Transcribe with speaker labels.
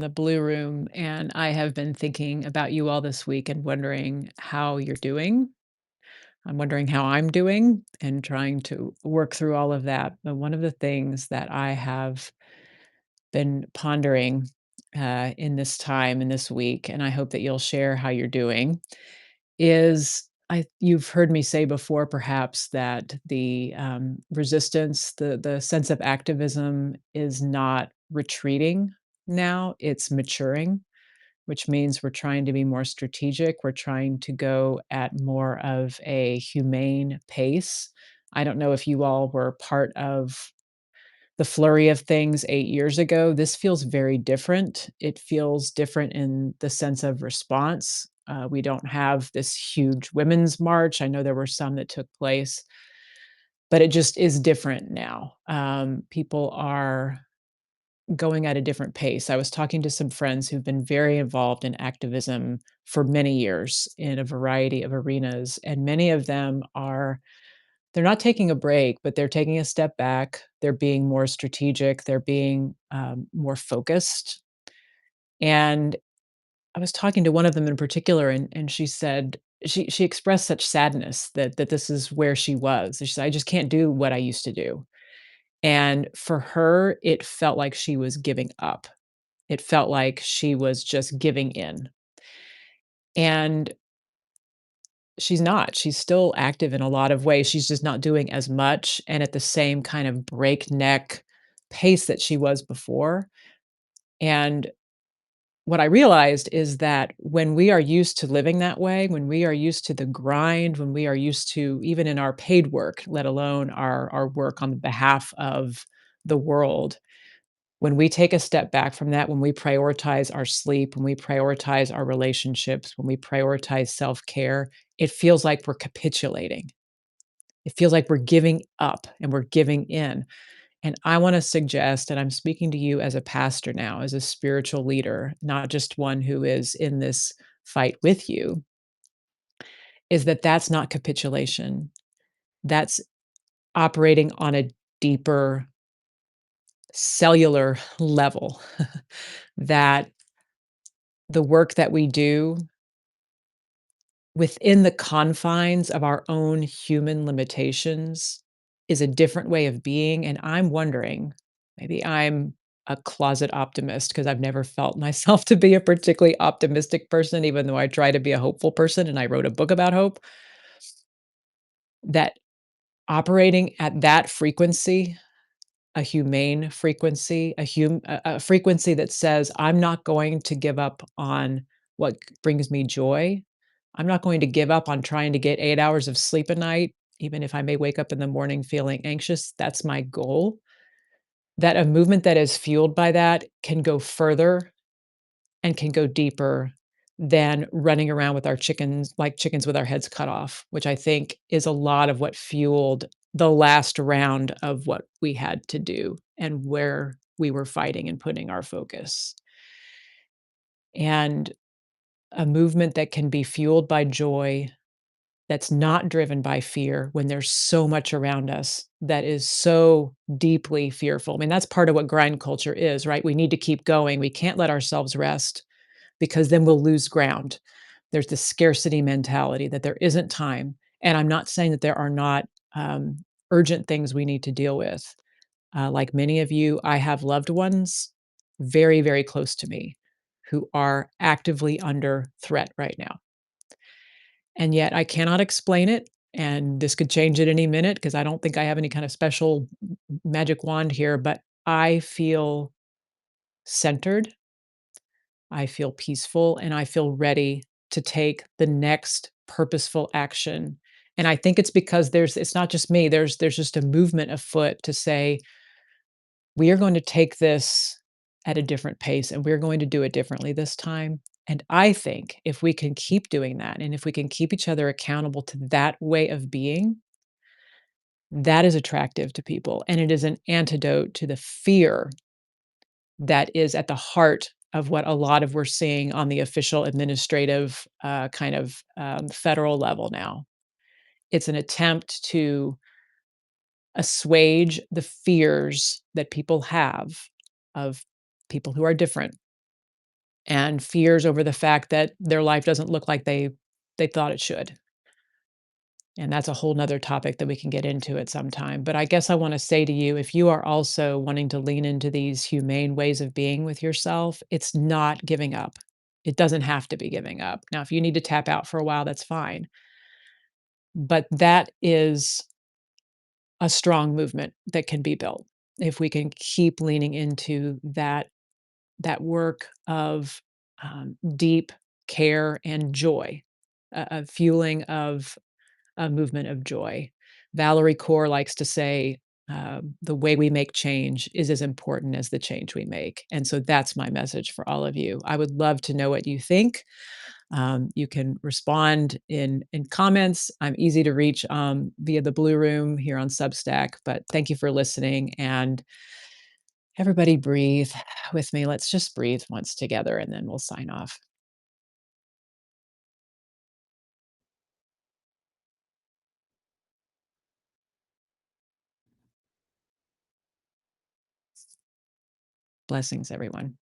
Speaker 1: The Blue Room, and I have been thinking about you all this week and wondering how you're doing. I'm wondering how I'm doing and trying to work through all of that. But one of the things that I have been pondering in this time, in this week, and I hope that you'll share how you're doing, is you've heard me say before, perhaps, that the resistance, the sense of activism is not retreating now, it's maturing, which means we're trying to be more strategic. We're trying to go at more of a humane pace. I don't know if you all were part of the flurry of things 8 years ago. This feels very different. It feels different in the sense of response. We don't have this huge women's march. I know there were some that took place, but it just is different now. People are going at a different pace. I was talking to some friends who've been very involved in activism for many years in a variety of arenas, and many of them they're not taking a break, but they're taking a step back. They're being more strategic. They're being more focused. And I was talking to one of them in particular, and she said she expressed such sadness that this is where she was. She said, "I just can't do what I used to do." And for her, it felt like she was giving up. It felt like she was just giving in. And she's not. She's still active in a lot of ways. She's just not doing as much and at the same kind of breakneck pace that she was before. And what I realized is that when we are used to living that way, when we are used to the grind, when we are used to even in our paid work, let alone our work on behalf of the world, when we take a step back from that, when we prioritize our sleep, when we prioritize our relationships, when we prioritize self-care, it feels like we're capitulating. It feels like we're giving up and we're giving in. And I want to suggest, and I'm speaking to you as a pastor now, as a spiritual leader, not just one who is in this fight with you, is that that's not capitulation. That's operating on a deeper cellular level. That the work that we do within the confines of our own human limitations is a different way of being, and I'm wondering, maybe I'm a closet optimist because 'cause I've never felt myself to be a particularly optimistic person, even though I try to be a hopeful person, and I wrote a book about hope, that operating at that frequency, a humane frequency, a frequency that says, "I'm not going to give up on what brings me joy. I'm not going to give up on trying to get 8 hours of sleep a night, even if I may wake up in the morning feeling anxious. That's my goal." That a movement that is fueled by that can go further and can go deeper than running around with our chickens like chickens with our heads cut off, which I think is a lot of what fueled the last round of what we had to do and where we were fighting and putting our focus. And a movement that can be fueled by joy, that's not driven by fear when there's so much around us that is so deeply fearful. I mean, that's part of what grind culture is, right? We need to keep going. We can't let ourselves rest because then we'll lose ground. There's this scarcity mentality that there isn't time. And I'm not saying that there are not urgent things we need to deal with. Like many of you, I have loved ones very, very close to me who are actively under threat right now. And yet I cannot explain it. And this could change at any minute because I don't think I have any kind of special magic wand here, but I feel centered. I feel peaceful and I feel ready to take the next purposeful action. And I think it's because it's not just me, there's just a movement afoot to say, we are going to take this at a different pace and we're going to do it differently this time. And I think if we can keep doing that and if we can keep each other accountable to that way of being, that is attractive to people. And it is an antidote to the fear that is at the heart of what a lot of we're seeing on the official administrative kind of federal level now. It's an attempt to assuage the fears that people have of people who are different. and fears over the fact that their life doesn't look like they thought it should. And that's a whole nother topic that we can get into at some time. But I guess I want to say to you, if you are also wanting to lean into these humane ways of being with yourself, it's not giving up. It doesn't have to be giving up. Now, if you need to tap out for a while, that's fine. But that is a strong movement that can be built if we can keep leaning into that work of deep care and joy, a fueling of a movement of joy. Valarie Kaur likes to say, the way we make change is as important as the change we make. And so that's my message for all of you. I would love to know what you think. You can respond in comments. I'm easy to reach via the Blue Room here on Substack. But thank you for listening. And everybody breathe with me. Let's just breathe once together, and then we'll sign off. Blessings, everyone.